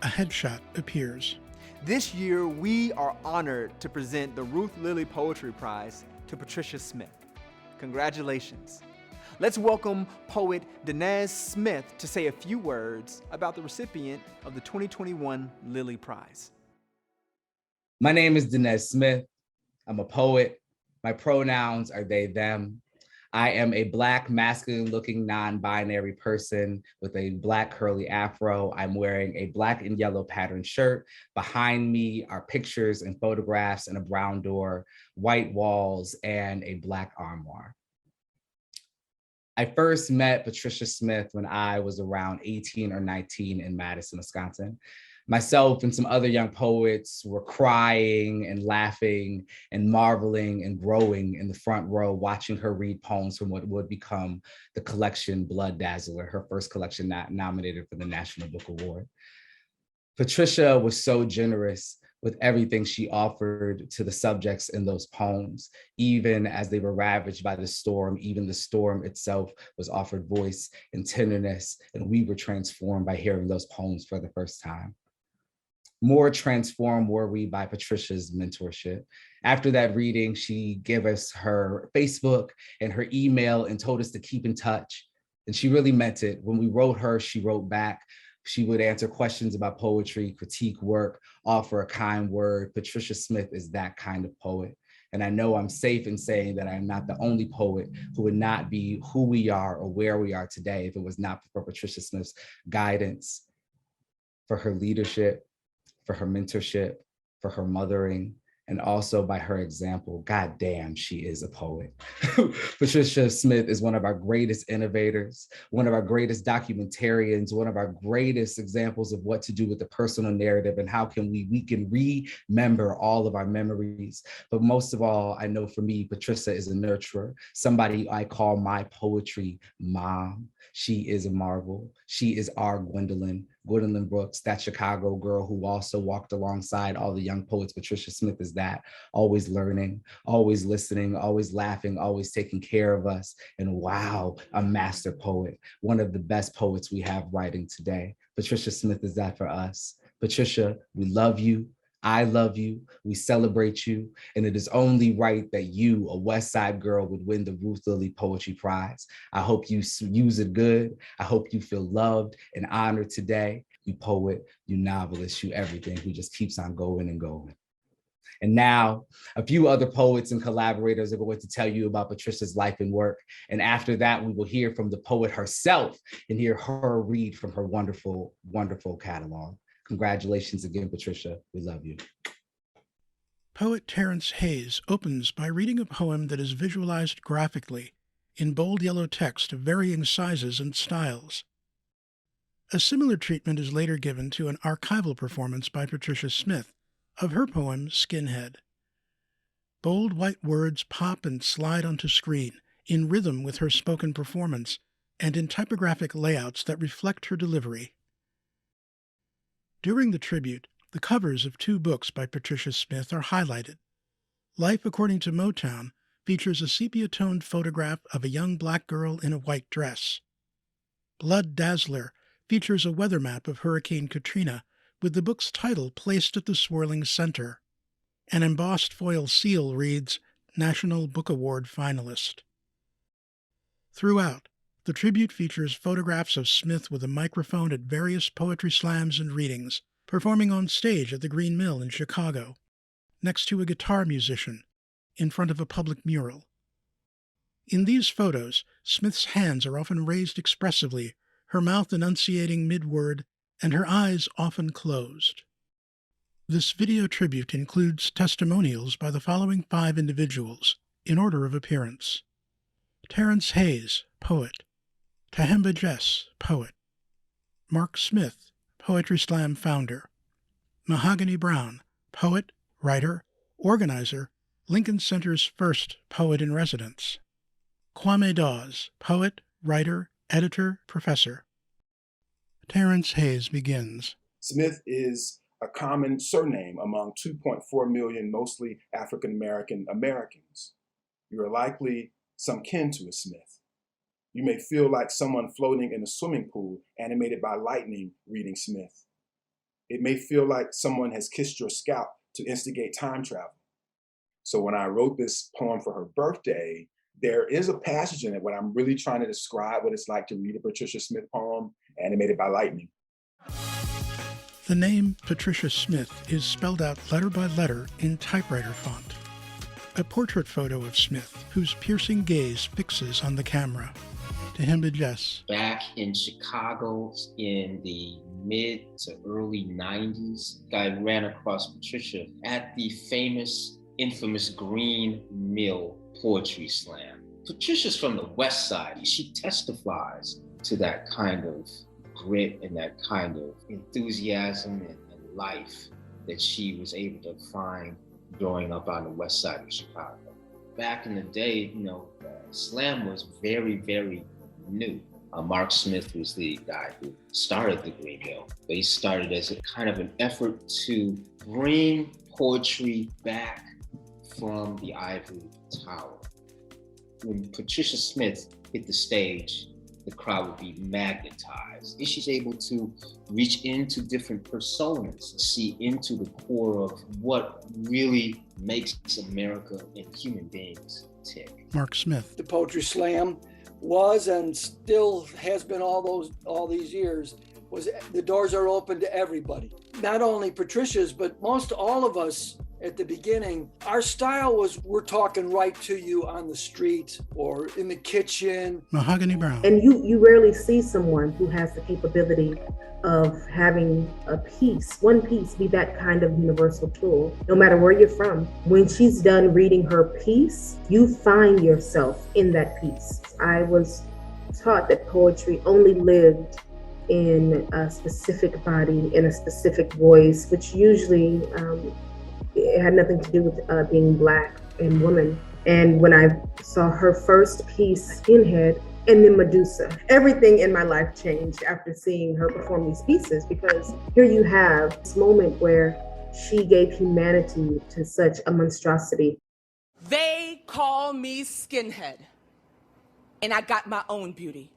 A headshot appears. This year, we are honored to present the Ruth Lilly Poetry Prize to Patricia Smith. Congratulations. Let's welcome poet Denez Smith to say a few words about the recipient of the 2021 Lilly Prize. My name is Denez Smith. I'm a poet. My pronouns are they, them. I am a Black, masculine-looking, non-binary person with a Black curly afro. I'm wearing a black and yellow patterned shirt. Behind me are pictures and photographs and a brown door, white walls, and a Black armoire. I first met Patricia Smith when I was around 18 or 19 in Madison, Wisconsin. Myself and some other young poets were crying and laughing and marveling and growing in the front row, watching her read poems from what would become the collection Blood Dazzler, her first collection nominated for the National Book Award. Patricia was so generous with everything she offered to the subjects in those poems. Even as they were ravaged by the storm, even the storm itself was offered voice and tenderness, and we were transformed by hearing those poems for the first time. More transformed were we by Patricia's mentorship. After that reading, she gave us her Facebook and her email and told us to keep in touch. And she really meant it. When we wrote her, she wrote back. She would answer questions about poetry, critique work, offer a kind word. Patricia Smith is that kind of poet. And I know I'm safe in saying that I'm not the only poet who would not be who we are or where we are today if it was not for Patricia Smith's guidance, for her leadership, for her mentorship, for her mothering, and also by her example. God damn, she is a poet. Patricia Smith is one of our greatest innovators, one of our greatest documentarians, one of our greatest examples of what to do with the personal narrative and how can we can remember all of our memories. But most of all, I know for me, Patricia is a nurturer, somebody I call my poetry mom. She is a marvel. She is our Gwendolyn Brooks, that Chicago girl who also walked alongside all the young poets. Patricia Smith is that, always learning, always listening, always laughing, always taking care of us. And wow, a master poet, one of the best poets we have writing today. Patricia Smith is that for us. Patricia, we love you. I love you, we celebrate you, and it is only right that you, a West Side girl, would win the Ruth Lilly Poetry Prize. I hope you use it good. I hope you feel loved and honored today. You poet, you novelist, you everything who just keeps on going and going. And now, a few other poets and collaborators are going to tell you about Patricia's life and work. And after that, we will hear from the poet herself and hear her read from her wonderful, wonderful catalog. Congratulations again, Patricia. We love you. Poet Terence Hayes opens by reading a poem that is visualized graphically in bold yellow text of varying sizes and styles. A similar treatment is later given to an archival performance by Patricia Smith of her poem Skinhead. Bold white words pop and slide onto screen, in rhythm with her spoken performance, and in typographic layouts that reflect her delivery. During the tribute, the covers of 2 books by Patricia Smith are highlighted. Life According to Motown features a sepia-toned photograph of a young black girl in a white dress. Blood Dazzler features a weather map of Hurricane Katrina, with the book's title placed at the swirling center. An embossed foil seal reads, National Book Award finalist. Throughout, the tribute features photographs of Smith with a microphone at various poetry slams and readings, performing on stage at the Green Mill in Chicago, next to a guitar musician, in front of a public mural. In these photos, Smith's hands are often raised expressively, her mouth enunciating mid-word, and her eyes often closed. This video tribute includes testimonials by the following 5 individuals, in order of appearance. Terence Hayes, poet. Tahemba Jess, poet. Mark Smith, Poetry Slam founder. Mahogany Brown, poet, writer, organizer, Lincoln Center's first poet-in-residence. Kwame Dawes, poet, writer, editor, professor. Terence Hayes begins. Smith is a common surname among 2.4 million mostly African-American Americans. You are likely some kin to a Smith. You may feel like someone floating in a swimming pool animated by lightning reading Smith. It may feel like someone has kissed your scalp to instigate time travel. So when I wrote this poem for her birthday, there is a passage in it when I'm really trying to describe what it's like to read a Patricia Smith poem animated by lightning. The name Patricia Smith is spelled out letter by letter in typewriter font. A portrait photo of Smith, whose piercing gaze fixes on the camera. Tahemba Jess. Back in Chicago in the mid to early 90s, I ran across Patricia at the infamous Green Mill Poetry Slam. Patricia's from the West Side. She testifies to that kind of grit and that kind of enthusiasm and life that she was able to find growing up on the West Side of Chicago. Back in the day, slam was very, very new. Mark Smith was the guy who started the Green Mill. But he started as a kind of an effort to bring poetry back from the ivory tower. When Patricia Smith hit the stage, the crowd would be magnetized. And she's able to reach into different personas, see into the core of what really makes America and human beings tick. Mark Smith. The Poetry Slam was and still has been all these years, was the doors are open to everybody. Not only Patricia's, but most all of us at the beginning, our style was we're talking right to you on the street or in the kitchen. Mahogany Brown. And you rarely see someone who has the capability of having a piece, one piece, be that kind of universal tool, no matter where you're from. When she's done reading her piece, you find yourself in that piece. I was taught that poetry only lived in a specific body, in a specific voice, which usually it had nothing to do with being Black and woman. And when I saw her first piece, Skinhead, and then Medusa, everything in my life changed after seeing her perform these pieces, because here you have this moment where she gave humanity to such a monstrosity. They call me Skinhead, and I got my own beauty.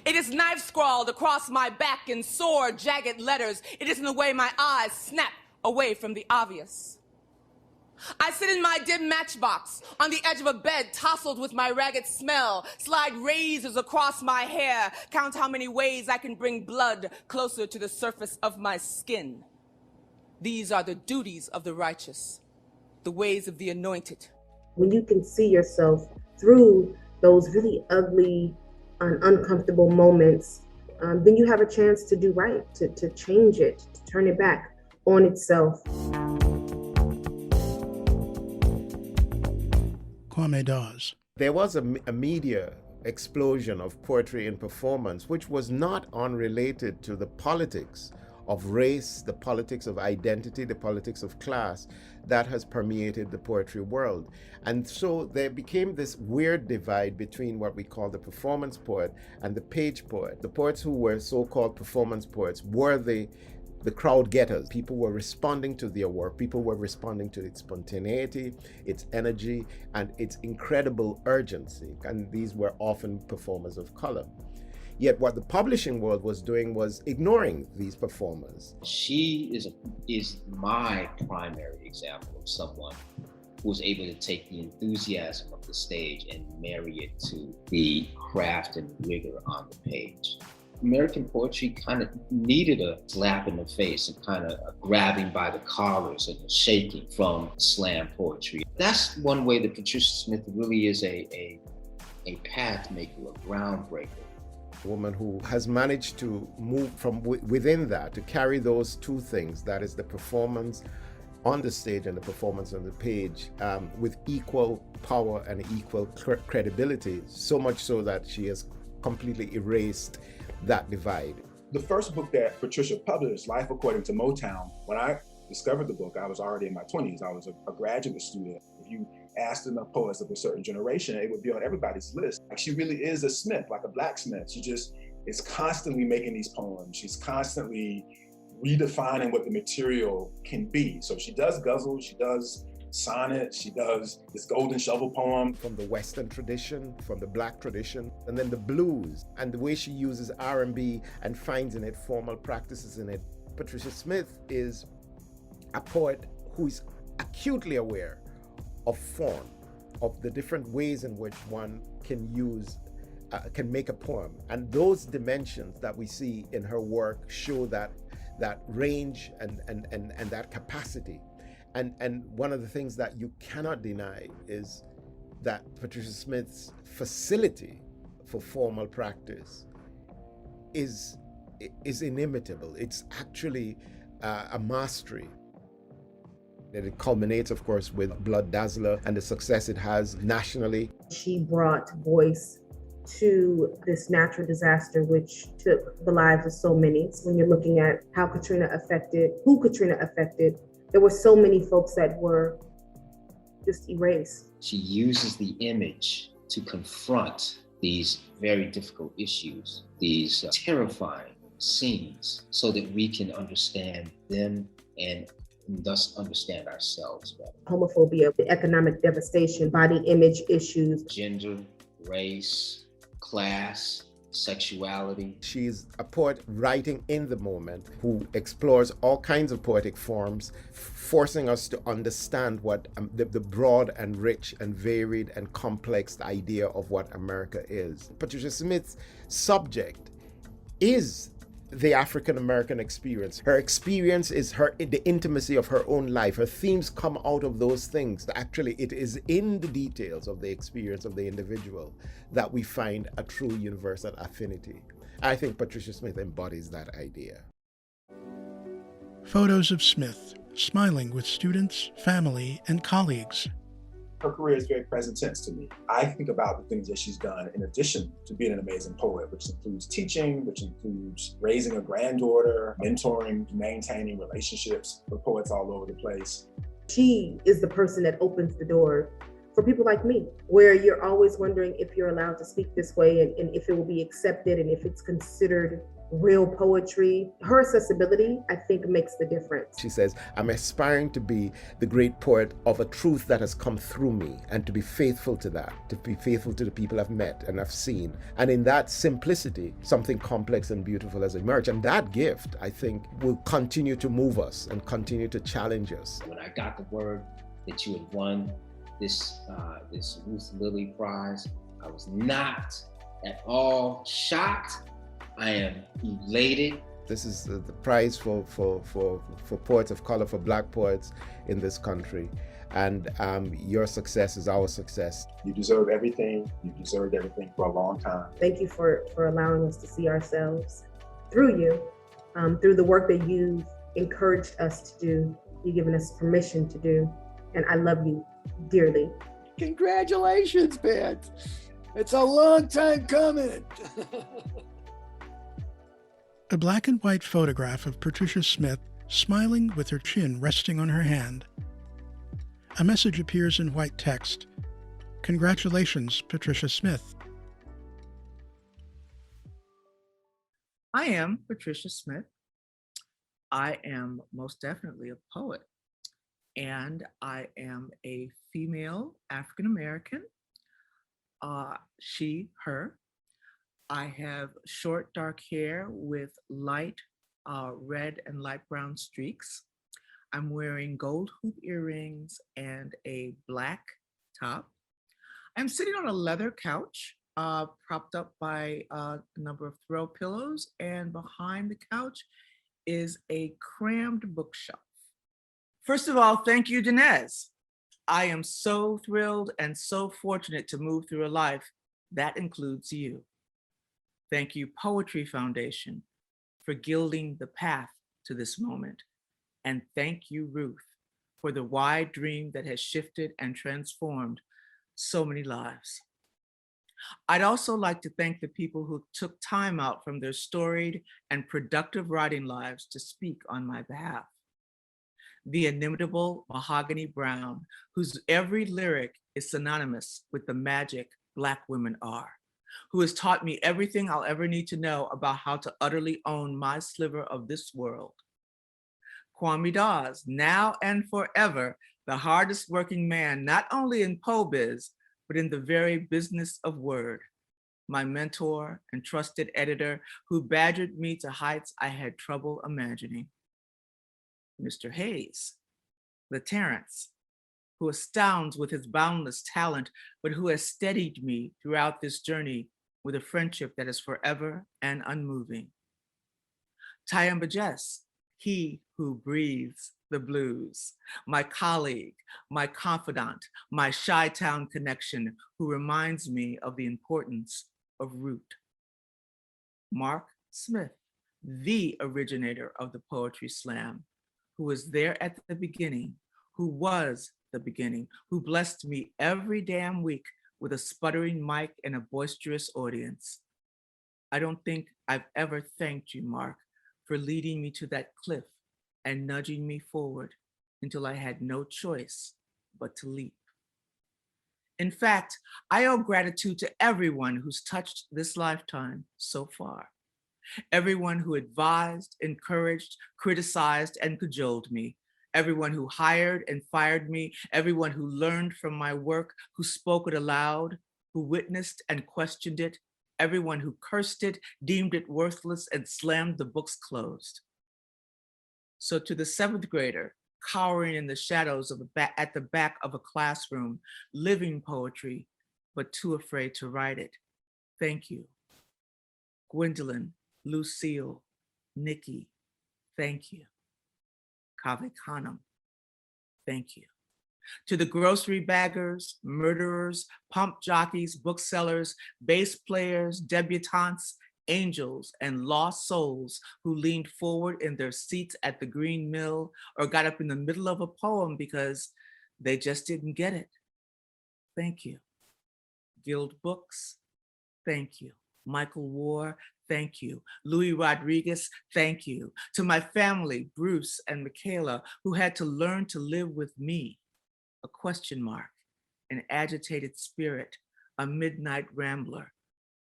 It is knife scrawled across my back in sore, jagged letters. It is in the way my eyes snap away from the obvious. I sit in my dim matchbox on the edge of a bed, tousled with my ragged smell, slide razors across my hair, count how many ways I can bring blood closer to the surface of my skin. These are the duties of the righteous, the ways of the anointed. When you can see yourself through those really ugly and uncomfortable moments, then you have a chance to do right, to change it, to turn it back on itself. Kwame Dawes. There was a media explosion of poetry in performance, which was not unrelated to the politics of race, the politics of identity, the politics of class that has permeated the poetry world. And so there became this weird divide between what we call the performance poet and the page poet. The poets who were so-called performance poets were the crowd getters. People were responding to their work. People were responding to its spontaneity, its energy, and its incredible urgency. And these were often performers of color. Yet what the publishing world was doing was ignoring these performers. She is my primary example of someone who was able to take the enthusiasm of the stage and marry it to the craft and rigor on the page. American poetry kind of needed a slap in the face and kind of a grabbing by the collars and a shaking from slam poetry. That's one way that Patricia Smith really is a path maker, a groundbreaker. A woman who has managed to move from within that, to carry those two things, that is the performance on the stage and the performance on the page, with equal power and equal credibility, so much so that she has completely erased that divide. The first book that Patricia published, Life According to Motown, when I discovered the book, I was already in my 20s. I was a graduate student. If you asked enough poets of a certain generation, it would be on everybody's list. Like, she really is a smith, like a blacksmith. She just is constantly making these poems. She's constantly redefining what the material can be. So she does guzzle, she does sonnet, she does this golden shovel poem. From the Western tradition, from the Black tradition, and then the blues, and the way she uses R&B and finds in it formal practices in it. Patricia Smith is a poet who is acutely aware of form, of the different ways in which one can use, can make a poem. And those dimensions that we see in her work show that range and that capacity. And one of the things that you cannot deny is that Patricia Smith's facility for formal practice is inimitable. It's actually a mastery. It culminates, of course, with Blood Dazzler and the success it has nationally. She brought voice to this natural disaster, which took the lives of so many. So when you're looking at who Katrina affected, there were so many folks that were just erased. She uses the image to confront these very difficult issues, these terrifying scenes, so that we can understand them and thus understand ourselves better. Homophobia, the economic devastation, body image issues. Gender, race, class, sexuality. She's a poet writing in the moment who explores all kinds of poetic forms, forcing us to understand what the broad and rich and varied and complex idea of what America is. Patricia Smith's subject is the African-American experience. Her experience is the intimacy of her own life. Her themes come out of those things. Actually, it is in the details of the experience of the individual that we find a true universal affinity. I think Patricia Smith embodies that idea. Photos of Smith, smiling with students, family, and colleagues. Her career is very present tense to me. I think about the things that she's done in addition to being an amazing poet, which includes teaching, which includes raising a granddaughter, mentoring, maintaining relationships with poets all over the place. She is the person that opens the door for people like me, where you're always wondering if you're allowed to speak this way and if it will be accepted and if it's considered real poetry. Her accessibility, I think, makes the difference. She says, I'm aspiring to be the great poet of a truth that has come through me, and to be faithful to that, to be faithful to the people I've met and I've seen. And in that simplicity, something complex and beautiful has emerged. And that gift, I think, will continue to move us and continue to challenge us. When I got the word that you had won this Ruth Lilly Prize, I was not at all shocked. I am elated. This is the prize for poets of color, for Black poets in this country. And your success is our success. You deserve everything. You deserved everything for a long time. Thank you for allowing us to see ourselves through you, through the work that you've encouraged us to do, you've given us permission to do. And I love you dearly. Congratulations, Pat. It's a long time coming. A black and white photograph of Patricia Smith smiling with her chin resting on her hand. A message appears in white text. Congratulations, Patricia Smith. I am Patricia Smith. I am most definitely a poet, and I am a female African American, she, her. I have short dark hair with light red and light brown streaks. I'm wearing gold hoop earrings and a black top. I'm sitting on a leather couch propped up by a number of throw pillows, and behind the couch is a crammed bookshelf. First of all, thank you, Dinez. I am so thrilled and so fortunate to move through a life that includes you. Thank you, Poetry Foundation, for gilding the path to this moment. And thank you, Ruth, for the wide dream that has shifted and transformed so many lives. I'd also like to thank the people who took time out from their storied and productive writing lives to speak on my behalf. The inimitable Mahogany Brown, whose every lyric is synonymous with the magic Black women are, who has taught me everything I'll ever need to know about how to utterly own my sliver of this world. Kwame Dawes, now and forever, the hardest working man, not only in PoBiz, but in the very business of word. My mentor and trusted editor who badgered me to heights I had trouble imagining. Mr. Hayes, the Terrence, who astounds with his boundless talent, but who has steadied me throughout this journey with a friendship that is forever and unmoving. Tyamba Jess, he who breathes the blues, my colleague, my confidant, my Chi-Town connection, who reminds me of the importance of root. Mark Smith, the originator of the Poetry Slam, who was there at the beginning, who was the beginning, who blessed me every damn week with a sputtering mic and a boisterous audience. I don't think I've ever thanked you, Mark, for leading me to that cliff and nudging me forward until I had no choice but to leap. In fact, I owe gratitude to everyone who's touched this lifetime so far. Everyone who advised, encouraged, criticized, and cajoled me. Everyone who hired and fired me. Everyone who learned from my work, who spoke it aloud, who witnessed and questioned it. Everyone who cursed it, deemed it worthless, and slammed the books closed. So to the 7th grader, cowering in the shadows of at the back of a classroom, living poetry, but too afraid to write it, thank you. Gwendolyn, Lucille, Nikki, thank you. Kaveh Khanum, thank you. To the grocery baggers, murderers, pump jockeys, booksellers, bass players, debutantes, angels, and lost souls who leaned forward in their seats at the Green Mill or got up in the middle of a poem because they just didn't get it. Thank you. Guild Books, thank you. Michael War, thank you. Louis Rodriguez, thank you. To my family, Bruce and Michaela, who had to learn to live with me, a question mark, an agitated spirit, a midnight rambler,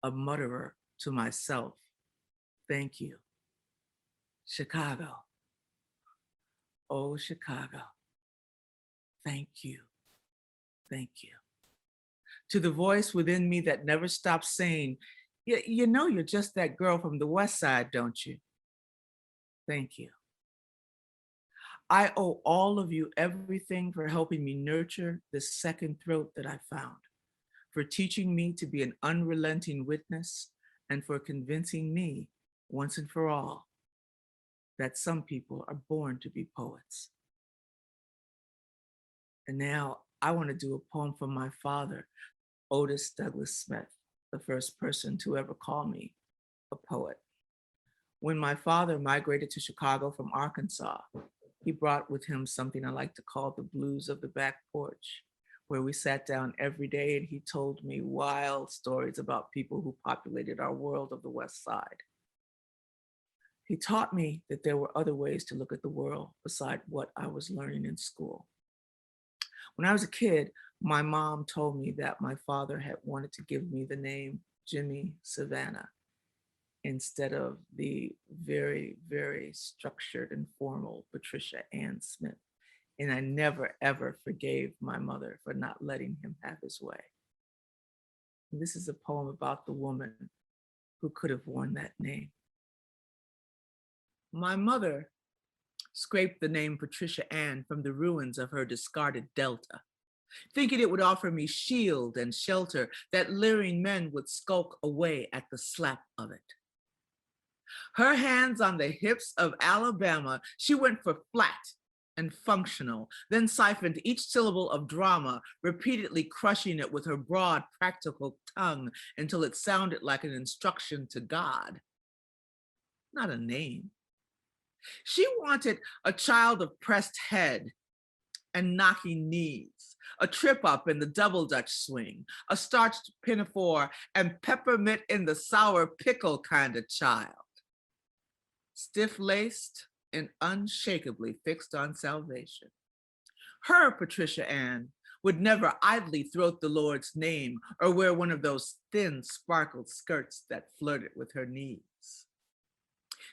a mutterer to myself. Thank you. Chicago. Oh, Chicago. Thank you. Thank you. To the voice within me that never stops saying, you know you're just that girl from the West Side, don't you? Thank you. I owe all of you everything for helping me nurture this second throat that I found, for teaching me to be an unrelenting witness, and for convincing me once and for all that some people are born to be poets. And now I want to do a poem from my father, Otis Douglas Smith, the first person to ever call me a poet. When my father migrated to Chicago from Arkansas, he brought with him something I like to call the blues of the back porch, where we sat down every day and he told me wild stories about people who populated our world of the West Side. He taught me that there were other ways to look at the world beside what I was learning in school. When I was a kid, my mom told me that my father had wanted to give me the name Jimmy Savannah instead of the very, very structured and formal Patricia Ann Smith. And I never, ever forgave my mother for not letting him have his way. And this is a poem about the woman who could have worn that name. My mother scraped the name Patricia Ann from the ruins of her discarded Delta, thinking it would offer me shield and shelter that leering men would skulk away at the slap of it. Her hands on the hips of Alabama, she went for flat and functional, then siphoned each syllable of drama, repeatedly crushing it with her broad, practical tongue until it sounded like an instruction to God, not a name. She wanted a child of pressed head and knocking knees, a trip up in the double Dutch swing, a starched pinafore and peppermint in the sour pickle kind of child. Stiff-laced and unshakably fixed on salvation. Her Patricia Ann would never idly throat the Lord's name or wear one of those thin, sparkled skirts that flirted with her knees.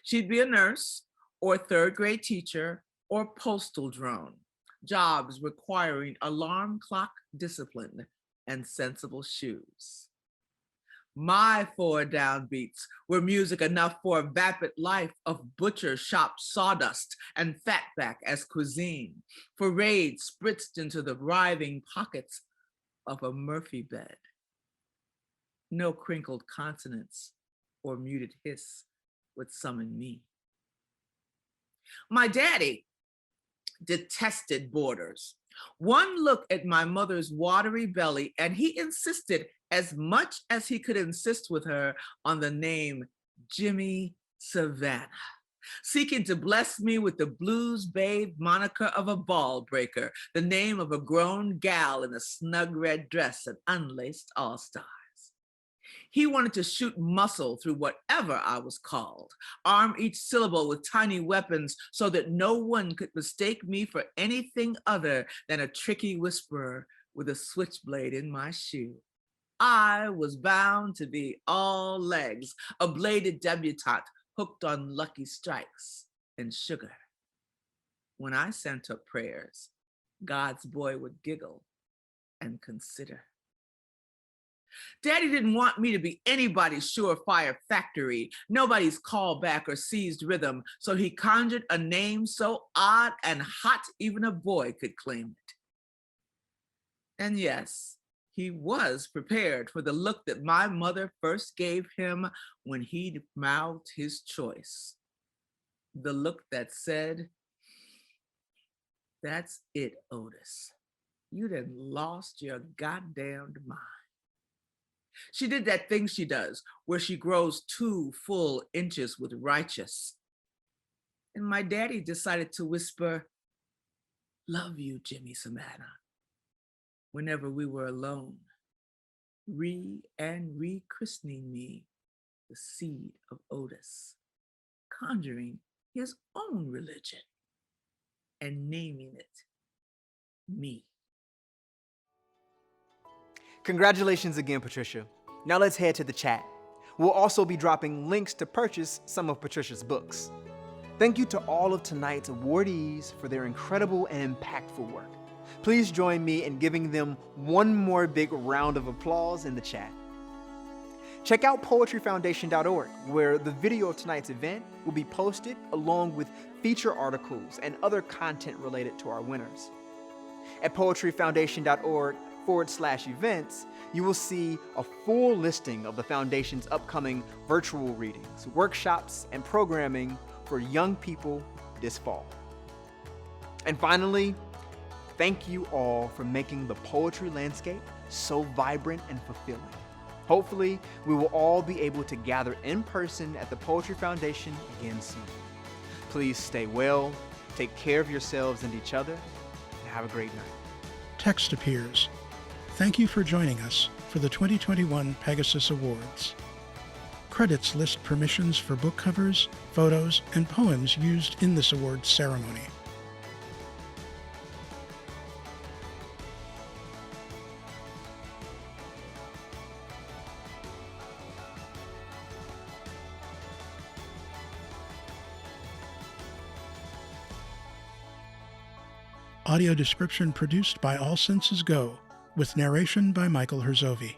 She'd be a nurse or third-grade teacher or postal drone, jobs requiring alarm clock discipline and sensible shoes. My 4 downbeats were music enough for a vapid life of butcher shop sawdust and fatback as cuisine, for raids spritzed into the writhing pockets of a Murphy bed. No crinkled consonants or muted hiss would summon me. My daddy detested borders. One look at my mother's watery belly and he insisted as much as he could insist with her on the name Jimmy Savannah, seeking to bless me with the blues-bathed moniker of a ball breaker, the name of a grown gal in a snug red dress and unlaced all-stars. He wanted to shoot muscle through whatever I was called, arm each syllable with tiny weapons so that no one could mistake me for anything other than a tricky whisperer with a switchblade in my shoe. I was bound to be all legs, a bladed debutante hooked on Lucky Strikes and sugar. When I sent up prayers, God's boy would giggle and consider. Daddy didn't want me to be anybody's surefire factory, nobody's callback or seized rhythm, so he conjured a name so odd and hot even a boy could claim it. And yes, he was prepared for the look that my mother first gave him when he mouthed his choice. The look that said, "That's it, Otis. You done lost your goddamned mind." She did that thing she does, where she grows 2 full inches with righteous. And my daddy decided to whisper, "Love you, Jimmy Savannah," whenever we were alone, rechristening me the seed of Otis, conjuring his own religion and naming it me. Congratulations again, Patricia. Now let's head to the chat. We'll also be dropping links to purchase some of Patricia's books. Thank you to all of tonight's awardees for their incredible and impactful work. Please join me in giving them one more big round of applause in the chat. Check out poetryfoundation.org, where the video of tonight's event will be posted along with feature articles and other content related to our winners. At poetryfoundation.org/events, you will see a full listing of the Foundation's upcoming virtual readings, workshops, and programming for young people this fall. And finally, thank you all for making the poetry landscape so vibrant and fulfilling. Hopefully, we will all be able to gather in person at the Poetry Foundation again soon. Please stay well, take care of yourselves and each other, and have a great night. Text appears Thank you for joining us for the 2021 Pegasus Awards. Credits list permissions for book covers, photos, and poems used in this awards ceremony. Audio description produced by All Senses Go, with narration by Michael Herzovi.